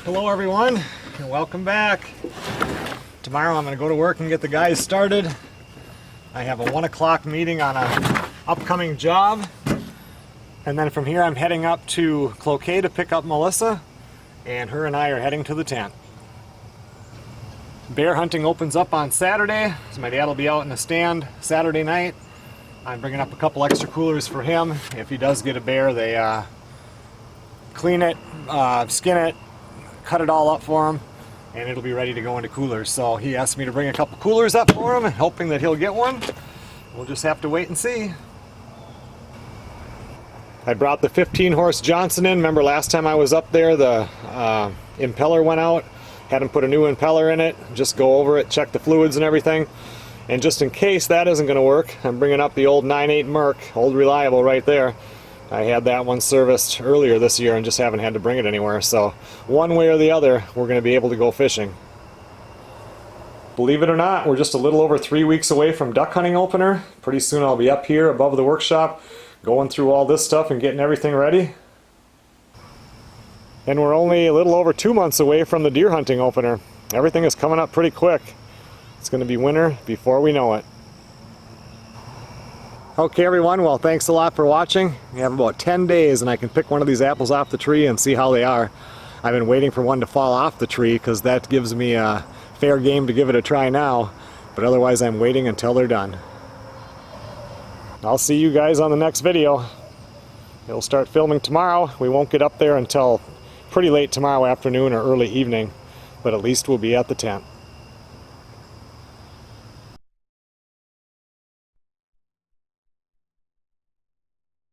Hello everyone, and welcome back. Tomorrow I'm going to go to work and get the guys started. I have a 1 o'clock meeting on an upcoming job. And then from here I'm heading up to Cloquet to pick up Melissa. And her and I are heading to the tent. Bear hunting opens up on Saturday, so my dad will be out in the stand Saturday night. I'm bringing up a couple extra coolers for him. If he does get a bear, they clean it, skin it, cut it all up for him, and it'll be ready to go into coolers. So he asked me to bring a couple coolers up for him, hoping that he'll get one. We'll just have to wait and see. I brought the 15-horse Johnson in. Remember last time I was up there, the impeller went out. Had him put a new impeller in it, just go over it, check the fluids and everything. And just in case that isn't going to work, I'm bringing up the old 9.8 Merc, old reliable right there. I had that one serviced earlier this year and just haven't had to bring it anywhere. So one way or the other, we're going to be able to go fishing. Believe it or not, we're just a little over 3 weeks away from duck hunting opener. Pretty soon I'll be up here above the workshop going through all this stuff and getting everything ready. And we're only a little over 2 months away from the deer hunting opener. Everything is coming up pretty quick. It's going to be winter before we know it. Okay everyone, well thanks a lot for watching. We have about 10 days and I can pick one of these apples off the tree and see how they are. I've been waiting for one to fall off the tree because that gives me a fair game to give it a try now. But otherwise I'm waiting until they're done. I'll see you guys on the next video. We'll start filming tomorrow. We won't get up there until pretty late tomorrow afternoon or early evening, but at least we'll be at the tent.